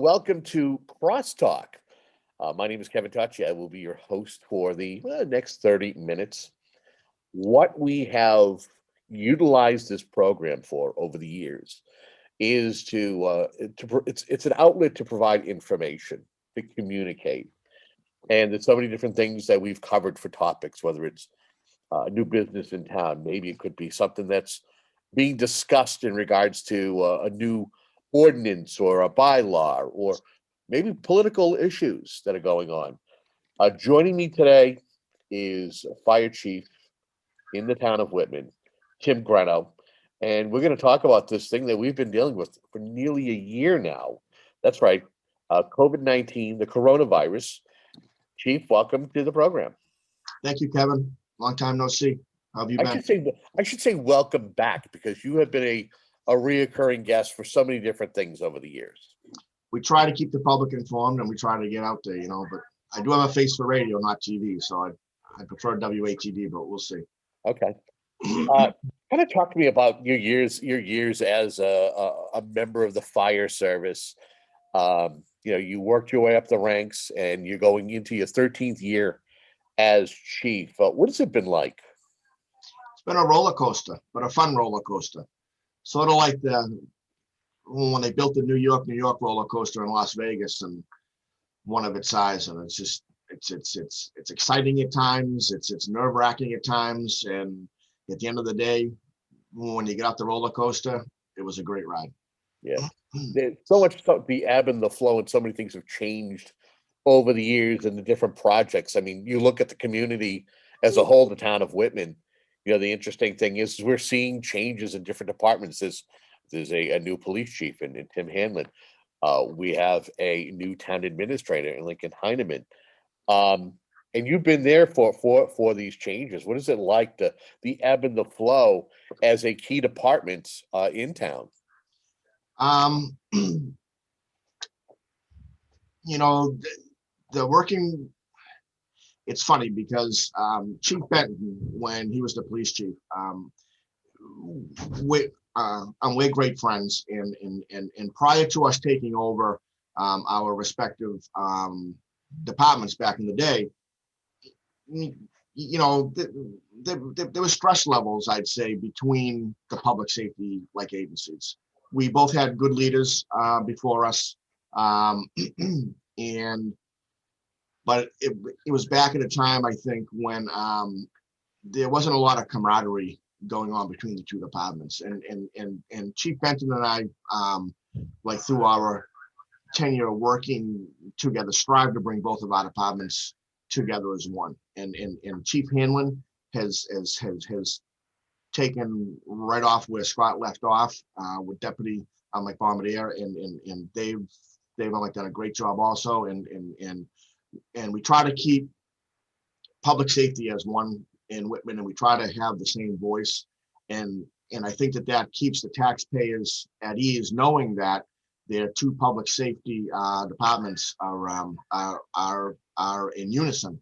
Welcome to CrossTalk. My name is Kevin Tucci. I will be your host for the next 30 minutes. What we have utilized this program for over the years is it's an outlet to provide information, to communicate. And there's so many different things that we've covered for topics, whether it's a new business in town, maybe it could be something that's being discussed in regards to a new ordinance or a bylaw or maybe political issues that are going on. Joining me today is Fire Chief in the town of Whitman, Tim Grenno, and we're going to talk about this thing that we've been dealing with for nearly a year now. That's right, COVID-19, the coronavirus. Chief, welcome to the program. Thank you, Kevin. Long time no see. How have you been? I should say welcome back, because you have been a reoccurring guest for so many different things over the years. We try to keep the public informed, and we try to get out there, but I do have a face for radio, not TV, so I prefer WATD, but we'll see. Okay. Kind of talk to me about your years as a member of the fire service. You worked your way up the ranks, and you're going into your 13th year as chief. What has it been like? It's been a roller coaster, but a fun roller coaster. Sort of like when they built the New York roller coaster in Las Vegas, and one of its size, and it's exciting at times, it's nerve-wracking at times, and at the end of the day, when you get off the roller coaster, it was a great ride. Yeah, there's so much stuff, the ebb and the flow, and so many things have changed over the years and the different projects. I mean, you look at the community as a whole, the town of Whitman. The interesting thing is we're seeing changes in different departments. There's a new police chief in Tim Hanlon. We have a new town administrator in Lincoln Heineman. And you've been there for these changes. What is it like, the ebb and the flow as a key department in town? The working, it's funny because Chief Benton, when he was the police chief, we're great friends, and prior to us taking over our respective departments back in the day, there was stress levels, I'd say, between the public safety agencies. We both had good leaders before us, but it was back at a time, I think, when there wasn't a lot of camaraderie going on between the two departments. And Chief Benton and I, through our tenure working together, strive to bring both of our departments together as one. And Chief Hanlon has taken right off where Scott left off with Deputy Mike Bombardier, and they've done a great job also. And we try to keep public safety as one in Whitman, and we try to have the same voice. And I think that keeps the taxpayers at ease, knowing that their two public safety departments are in unison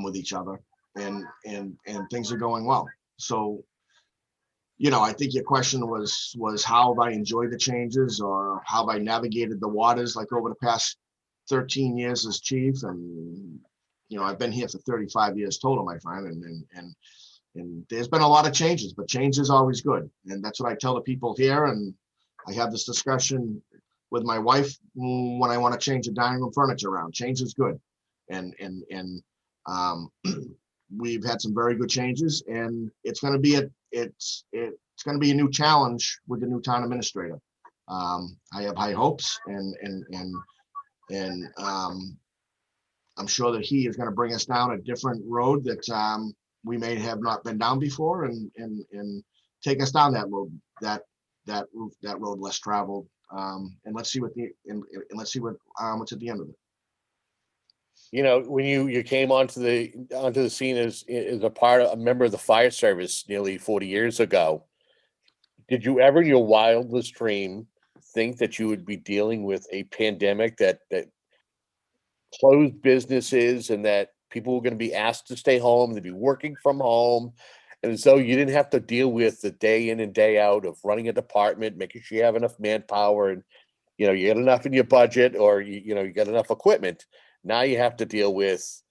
with each other, and things are going well. So, I think your question was how have I enjoyed the changes, or how have I navigated the waters over the past 13 years as chief. And I've been here for 35 years total, my friend, and there's been a lot of changes, but change is always good, and that's what I tell the people here. And I have this discussion with my wife when I want to change the dining room furniture around. Change is good, and we've had some very good changes, and it's going to be a new challenge with the new town administrator. I have high hopes, and I'm sure that he is going to bring us down a different road that we may have not been down before, and take us down that road, that road less traveled. And let's see what's at the end of it. When you came onto the scene as a member of the fire service nearly 40 years ago, did you ever in your wildest dream think that you would be dealing with a pandemic that closed businesses, and that people were going to be asked to stay home, they'd be working from home, and so you didn't have to deal with the day in and day out of running a department, making sure you have enough manpower, and you get enough in your budget, or you got enough equipment. Now you have to deal with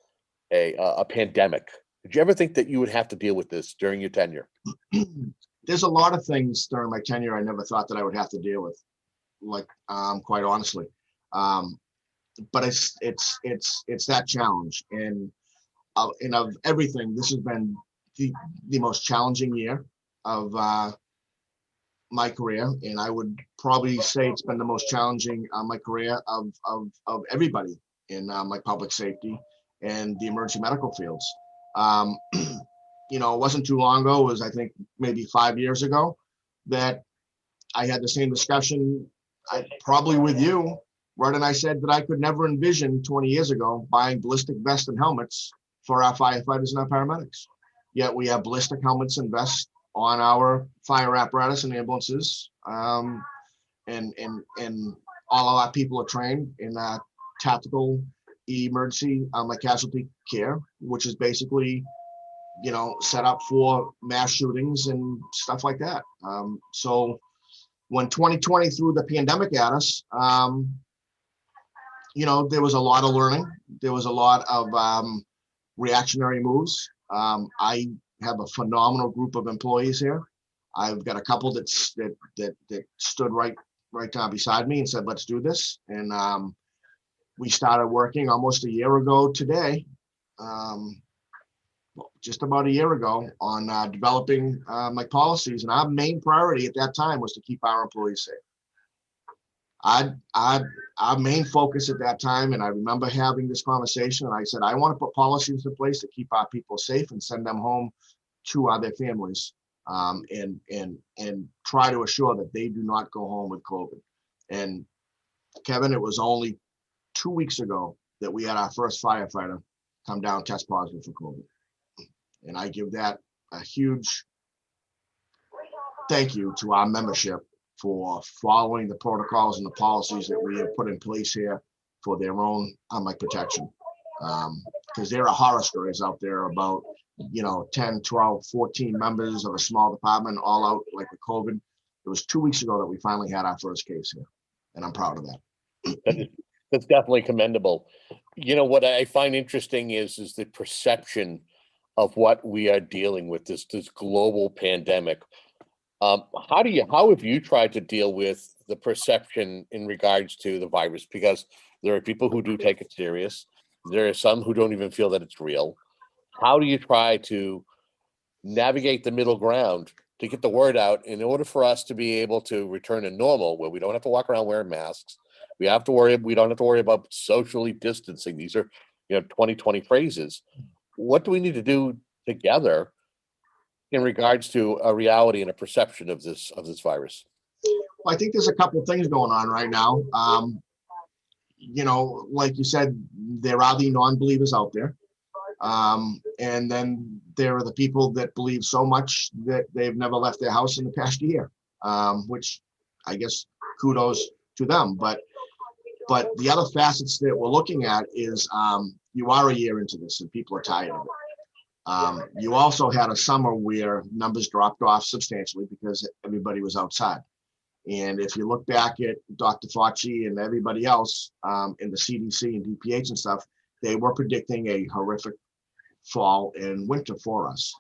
a pandemic. Did you ever think that you would have to deal with this during your tenure? There's a lot of things during my tenure I never thought that I would have to deal with, like quite honestly. But it's that challenge, and of everything, this has been the most challenging year of my career, and I would probably say it's been the most challenging my career of everybody in like public safety and the emergency medical fields. It wasn't too long ago, it was I think maybe 5 years ago, that I had the same discussion, probably with you, right? And I said that I could never envision 20 years ago buying ballistic vests and helmets for our firefighters and our paramedics. Yet we have ballistic helmets and vests on our fire apparatus and ambulances, and all of our people are trained in tactical emergency like casualty care, which is basically set up for mass shootings and stuff like that. So when 2020 threw the pandemic at us, there was a lot of learning. There was a lot of reactionary moves. I have a phenomenal group of employees here. I've got a couple that stood right down beside me and said, "Let's do this." And we started working almost a year ago today, just about a year ago, on developing my policies. And our main priority at that time was to keep our employees safe. Our main focus at that time, and I remember having this conversation, and I said, I want to put policies in place to keep our people safe and send them home to their families, and try to assure that they do not go home with COVID. And Kevin, it was only 2 weeks ago that we had our first firefighter come down test positive for COVID. And I give that a huge thank you to our membership for following the protocols and the policies that we have put in place here for their own protection. Because there are horror stories out there about 10, 12, 14 members of a small department all out like with COVID. It was 2 weeks ago that we finally had our first case here, and I'm proud of that. That's definitely commendable. What I find interesting is the perception of what we are dealing with, this global pandemic. How have you tried to deal with the perception in regards to the virus? Because there are people who do take it serious. There are some who don't even feel that it's real. How do you try to navigate the middle ground to get the word out in order for us to be able to return to normal, where we don't have to walk around wearing masks? We don't have to worry about socially distancing. These are 2020 phrases. What do we need to do together in regards to a reality and a perception of this virus? Well, I think there's a couple of things going on right now. Like you said, there are the non-believers out there. And then there are the people that believe so much that they've never left their house in the past year, which I guess kudos to them. But the other facets that we're looking at is you are a year into this and people are tired of it. You also had a summer where numbers dropped off substantially because everybody was outside. And if you look back at Dr. Fauci and everybody else in the CDC and DPH and stuff, they were predicting a horrific fall and winter for us,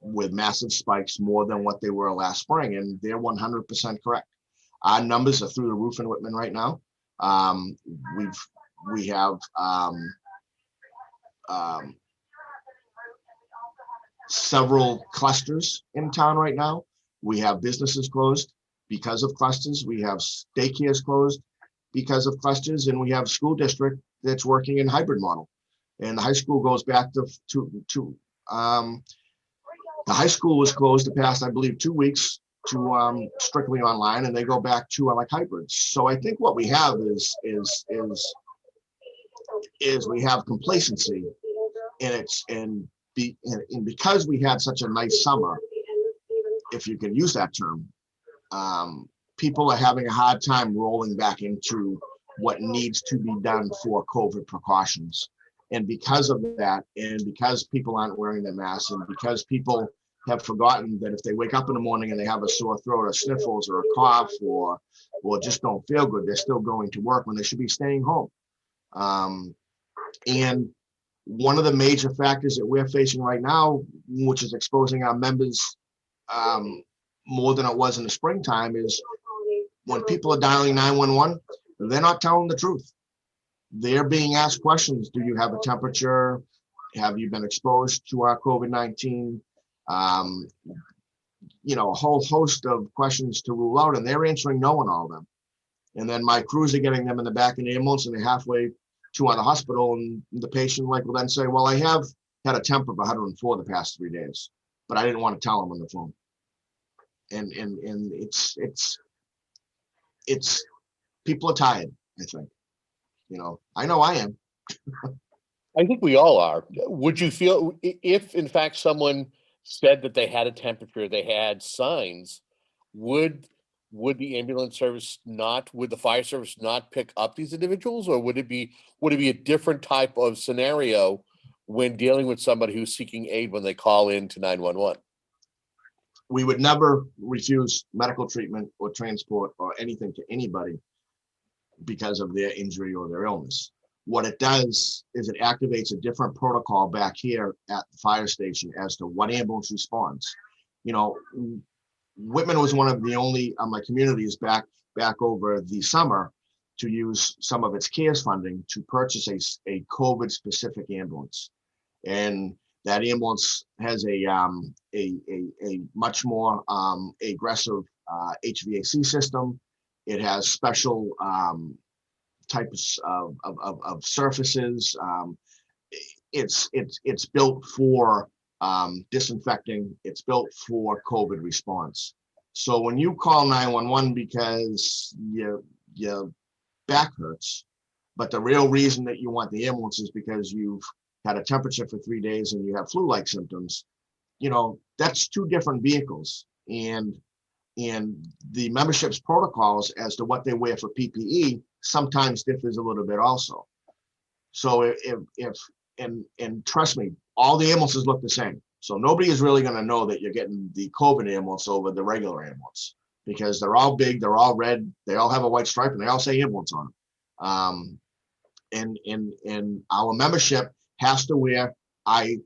with massive spikes more than what they were last spring. And they're 100% correct. Our numbers are through the roof in Whitman right now. We have several clusters in town right now. We have businesses closed because of clusters. We have daycares closed because of clusters, and we have school district that's working in hybrid model. And the high school goes back to the high school was closed the past, I believe, 2 weeks to strictly online, and they go back to like hybrids. So I think what we have is we have complacency, and because we had such a nice summer, if you can use that term, people are having a hard time rolling back into what needs to be done for COVID precautions. And because of that, and because people aren't wearing their masks, and because people have forgotten that if they wake up in the morning and they have a sore throat or sniffles or a cough or just don't feel good, they're still going to work when they should be staying home. And one of the major factors that we're facing right now, which is exposing our members more than it was in the springtime, is when people are dialing 911, they're not telling the truth. They're being asked questions. Do you have a temperature? Have you been exposed to our COVID-19? A whole host of questions to rule out, and they're answering no on all of them. And then my crews are getting them in the back of the ambulance, and they're halfway to the hospital, and the patient will then say, well, I have had a temp of 104 the past 3 days, but I didn't want to tell them on the phone. And it's people are tired, I think. I know I am. I think we all are. Would you feel if, in fact, someone said that they had a temperature, they had signs, would the ambulance service would the fire service not pick up these individuals, or would it be a different type of scenario when dealing with somebody who's seeking aid when they call in to 911? We would never refuse medical treatment or transport or anything to anybody because of their injury or their illness. What it does is it activates a different protocol back here at the fire station as to what ambulance responds. Whitman was one of the only communities back over the summer to use some of its CARES funding to purchase a COVID specific ambulance. And that ambulance has a much more aggressive HVAC system. It has special types of surfaces. It's built for disinfecting. It's built for COVID response. So when you call 911 because your back hurts, but the real reason that you want the ambulance is because you've had a temperature for 3 days and you have flu-like symptoms, that's two different vehicles. And the membership's protocols as to what they wear for PPE sometimes differs a little bit also. So and trust me, all the ambulances look the same. So nobody is really going to know that you're getting the COVID ambulance over the regular ambulance, because they're all big, they're all red, they all have a white stripe, and they all say ambulance on them. And our membership has to wear eye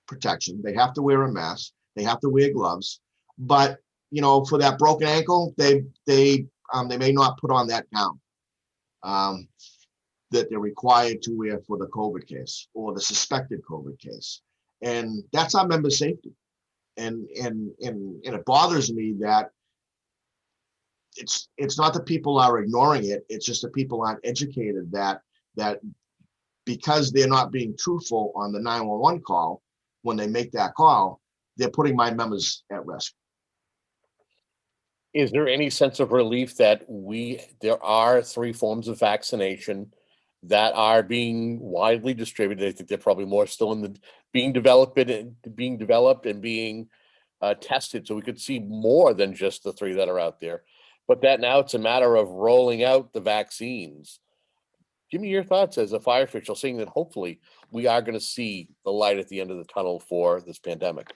protection. They have to wear a mask. They have to wear gloves. But for that broken ankle, they may not put on that gown that they're required to wear for the COVID case or the suspected COVID case. And that's our member safety. And it bothers me that it's not that people are ignoring it. It's just that people aren't educated that because they're not being truthful on the 911 call, when they make that call, they're putting my members at risk. Is there any sense of relief that there are 3 forms of vaccination that are being widely distributed? I think they're probably more still being developed and being tested, so we could see more than just the 3 that are out there. But that now it's a matter of rolling out the vaccines. Give me your thoughts as a fire official, seeing that hopefully we are going to see the light at the end of the tunnel for this pandemic.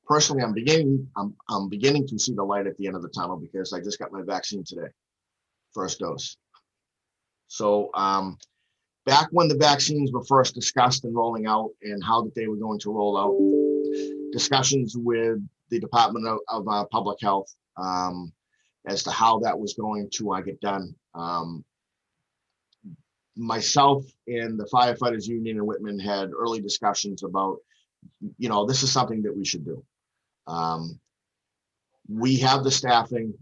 Personally, I'm beginning to see the light at the end of the tunnel because I just got my vaccine today, first dose. So back when the vaccines were first discussed and rolling out and how that they were going to roll out, discussions with the Department of Public Health as to how that was going to get done. Myself and the Firefighters Union in Whitman had early discussions about, this is something that we should do. We have the staffing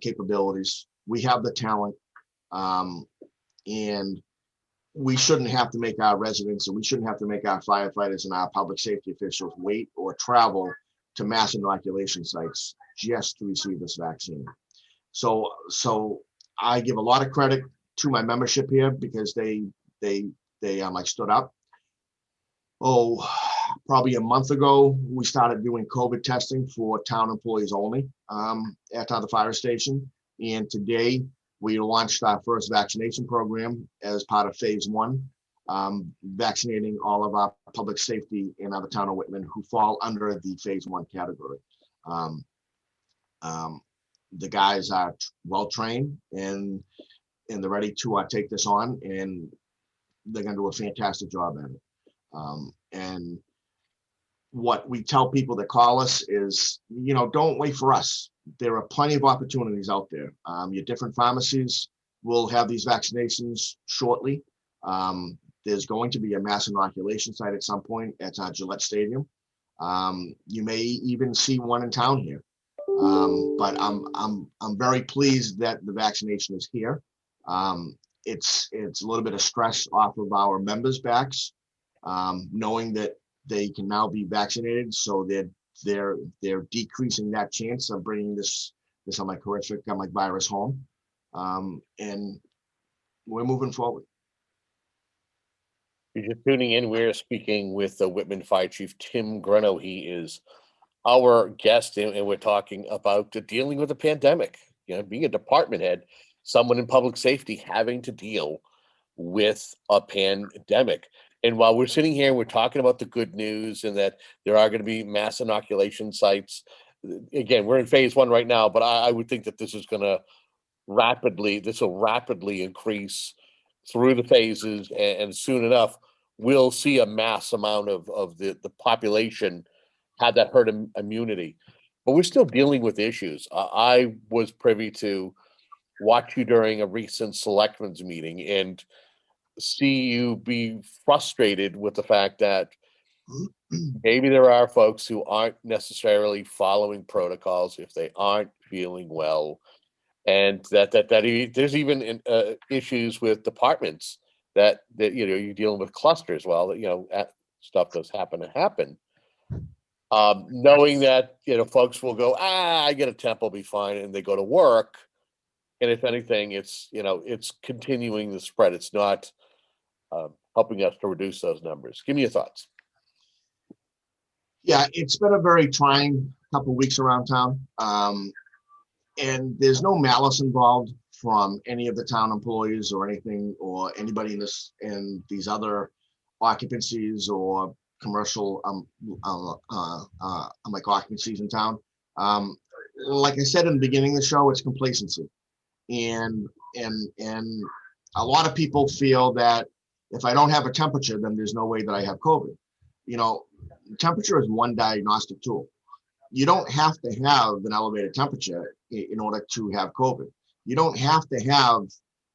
capabilities, we have the talent, and we shouldn't have to make our residents, and we shouldn't have to make our firefighters and our public safety officials wait or travel to mass inoculation sites just to receive this vaccine. So I give a lot of credit to my membership here because they stood up. Probably a month ago, we started doing COVID testing for town employees only at the fire station. And today we launched our first vaccination program as part of phase 1. vaccinating all of our public safety in the town of Whitman who fall under the phase 1 category. Um, the guys are well trained and they're ready to take this on, and they're going to do a fantastic job at it. And what we tell people that call us is, don't wait for us. There are plenty of opportunities out there. Your different pharmacies will have these vaccinations shortly. There's going to be a mass inoculation site at some point at Gillette Stadium. You may even see one in town here. But I'm very pleased that the vaccination is here. It's a little bit of stress off of our members' backs, knowing that they can now be vaccinated, so they're decreasing that chance of bringing this horrific virus home, and we're moving forward. If you're just tuning in, we're speaking with the Whitman Fire Chief Tim Grenno. He is our guest, and we're talking about dealing with the pandemic. Being a department head, someone in public safety having to deal with a pandemic. And while we're sitting here, we're talking about the good news and that there are going to be mass inoculation sites. Again, we're in phase 1 right now, but I would think that this will rapidly increase through the phases, and soon enough, we'll see a mass amount of the population have that herd immunity. But we're still dealing with issues. I was privy to watch you during a recent selectmen's meeting and see you be frustrated with the fact that maybe there are folks who aren't necessarily following protocols if they aren't feeling well, and that there's even issues with departments that you're dealing with clusters. Well, stuff does happen. Knowing that folks will go, I get a temp, will be fine, and they go to work, and if anything, it's continuing the spread. It's not helping us to reduce those numbers. Give me your thoughts. Yeah, it's been a very trying couple of weeks around town, and there's no malice involved from any of the town employees or anything, or anybody in these other occupancies or commercial occupancies in town. Like I said in the beginning of the show, it's complacency, and a lot of people feel that if I don't have a temperature, then there's no way that I have COVID. Temperature is one diagnostic tool. You don't have to have an elevated temperature in order to have COVID. You don't have to have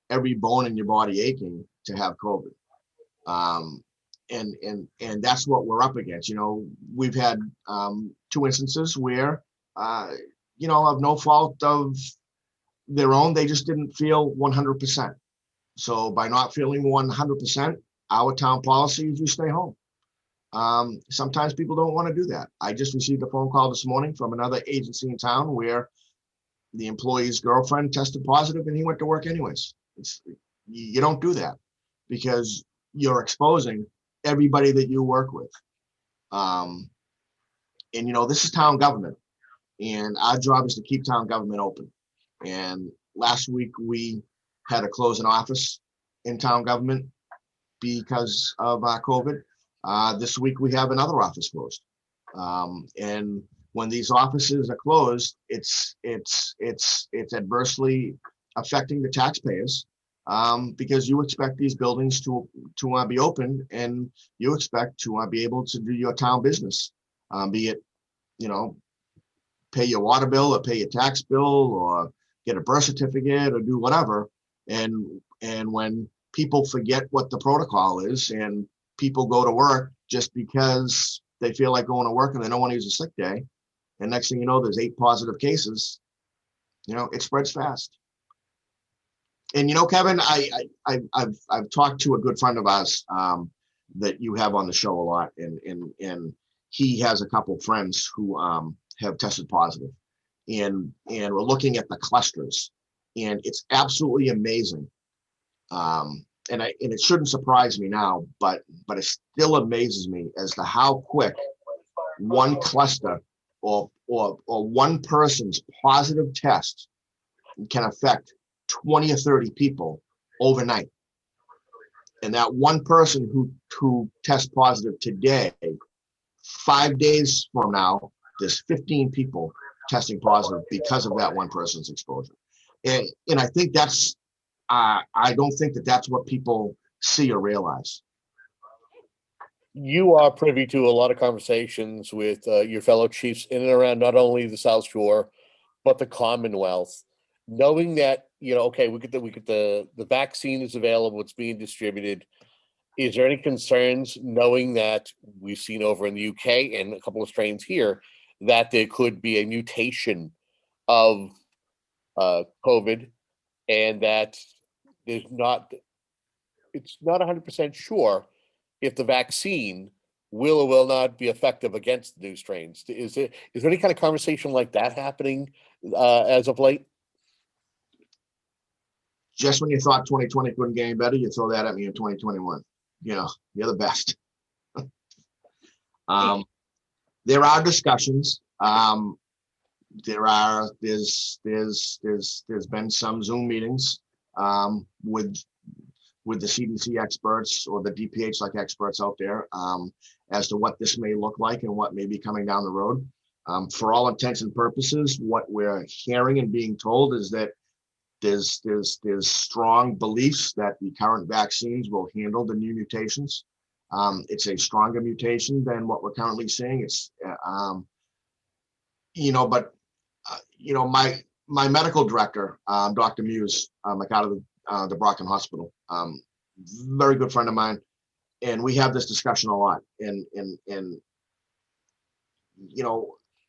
every bone in your body aching to have COVID. And that's what we're up against. We've had 2 instances where, of no fault of their own, they just didn't feel 100%. So by not feeling 100%, our town policy is you stay home. Sometimes people don't want to do that. I just received a phone call this morning from another agency in town where the employee's girlfriend tested positive and he went to work anyways. You don't do that because you're exposing everybody that you work with. And this is town government, and our job is to keep town government open. And last week we had to close an office in town government because of COVID. This week we have another office closed. And when these offices are closed, it's adversely affecting the taxpayers, because you expect these buildings to be open, and you expect to be able to do your town business, be it pay your water bill or pay your tax bill or get a birth certificate or do whatever. And when people forget what the protocol is and people go to work just because they feel like going to work and they don't want to use a sick day, and next thing you know, there's 8 positive cases, it spreads fast. And Kevin, I've talked to a good friend of ours that you have on the show a lot, and he has a couple of friends who have tested positive, and we're looking at the clusters, and it's absolutely amazing. And it shouldn't surprise me now, but it still amazes me as to how quick one cluster or one person's positive test can affect 20 or 30 people overnight. And that one person who tests positive today, 5 days from now, there's 15 people testing positive because of that one person's exposure. And I think that's, I don't think that that's what people see or realize. You are privy to a lot of conversations with your fellow chiefs in and around not only the South Shore, but the Commonwealth. Knowing that, okay, the vaccine is available, it's being distributed. Is there any concerns knowing that we've seen over in the UK and a couple of strains here that there could be a mutation of COVID, and that there's not, it's not 100% sure if the vaccine will or will not be effective against the new strains? Is there any kind of conversation like that happening as of late? Just when you thought 2020 couldn't get any better, you throw that at me in 2021. You're the best. There are discussions. There's been some Zoom meetings with the CDC experts or the DPH like experts out there as to what this may look like and what may be coming down the road. For all intents and purposes, what we're hearing and being told is that there's strong beliefs that the current vaccines will handle the new mutations. It's a stronger mutation than what we're currently seeing. It's my medical director, Dr. Muse, like out of the Brockton Hospital, very good friend of mine, and we have this discussion a lot. And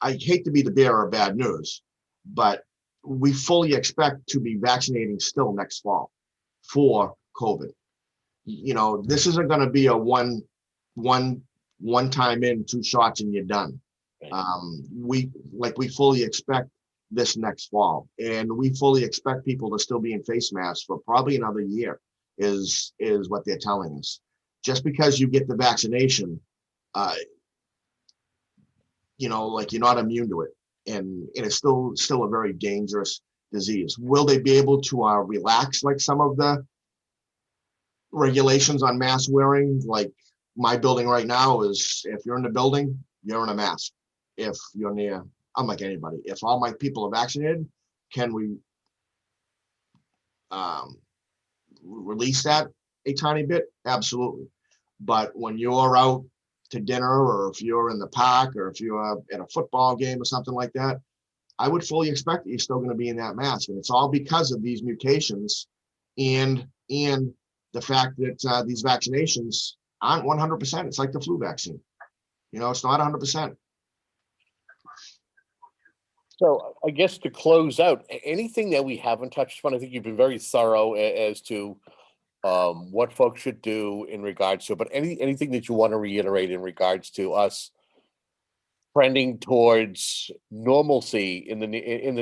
I hate to be the bearer of bad news, but we fully expect to be vaccinating still next fall for COVID. This isn't going to be a one time in, 2 shots and you're done. We fully expect this next fall, and we fully expect people to still be in face masks for probably another year is what they're telling us. Just because you get the vaccination, you're not immune to it, and it's still a very dangerous disease. Will they be able to relax like some of the regulations on mask wearing? Like my building right now is, if you're in the building, you're in a mask. If you're near, I'm like anybody. If all my people are vaccinated, can we release that a tiny bit? Absolutely. But when you're out to dinner, or if you're in the park, or if you're at a football game or something like that, I would fully expect that you're still going to be in that mask. And it's all because of these mutations and the fact that these vaccinations aren't 100%. It's like the flu vaccine. It's not 100%. So I guess to close out, anything that we haven't touched on, I think you've been very thorough as to what folks should do in regards to, but anything that you want to reiterate in regards to us trending towards normalcy in the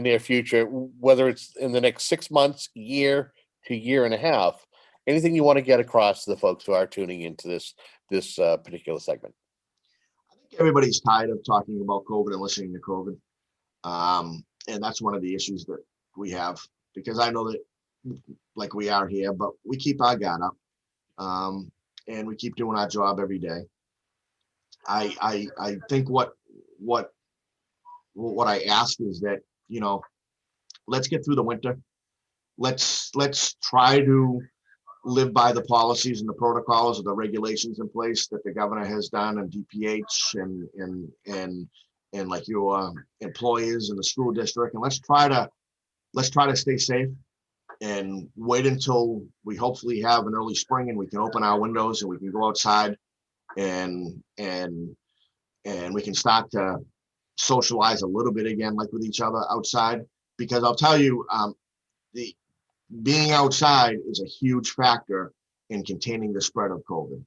near future, whether it's in the next 6 months, year to year and a half, anything you want to get across to the folks who are tuning into this particular segment? I think everybody's tired of talking about COVID and listening to COVID. And that's one of the issues that we have, because I know that like we are here, but we keep our guard up, and we keep doing our job every day. I think what I ask is that, let's get through the winter. Let's try to live by the policies and the protocols or the regulations in place that the governor has done, and DPH and like your employees in the school district. And let's try to stay safe and wait until we hopefully have an early spring and we can open our windows and we can go outside and we can start to socialize a little bit again, like with each other outside. Because I'll tell you, the being outside is a huge factor in containing the spread of COVID.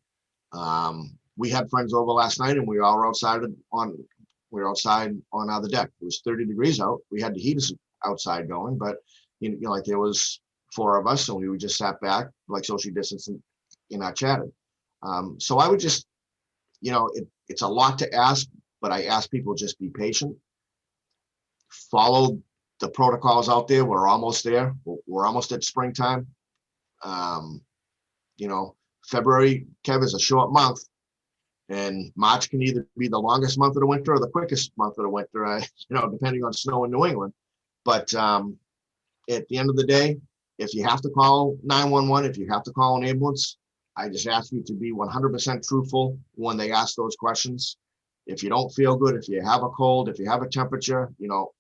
We had friends over last night, and we all were outside on the deck. It was 30 degrees out. We had the heaters outside going, but like there was 4 of us, and we just sat back, like social distancing, chatted. So I would just, it's a lot to ask, but I ask people just be patient, follow the protocols out there. We're almost there. We're almost at springtime. February, Kev, is a short month, and March can either be the longest month of the winter or the quickest month of the winter, depending on snow in New England. But at the end of the day, if you have to call 911, if you have to call an ambulance, I just ask you to be 100% truthful when they ask those questions. If you don't feel good, if you have a cold, if you have a temperature,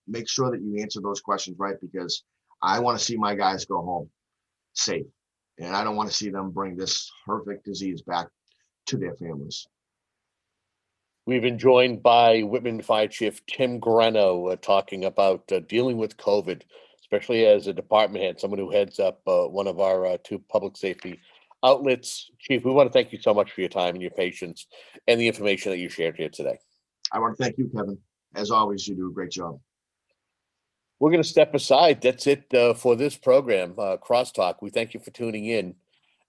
make sure that you answer those questions right, because I want to see my guys go home safe. And I don't want to see them bring this horrific disease back to their families. We've been joined by Whitman Fire Chief Tim Grenno talking about dealing with COVID, especially as a department head, someone who heads up one of our two public safety outlets. Chief, we want to thank you so much for your time and your patience and the information that you shared here today. I want to thank you, Kevin. As always, you do a great job. We're going to step aside. That's it for this program, CrossTalk. We thank you for tuning in.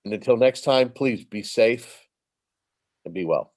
And until next time, please be safe and be well.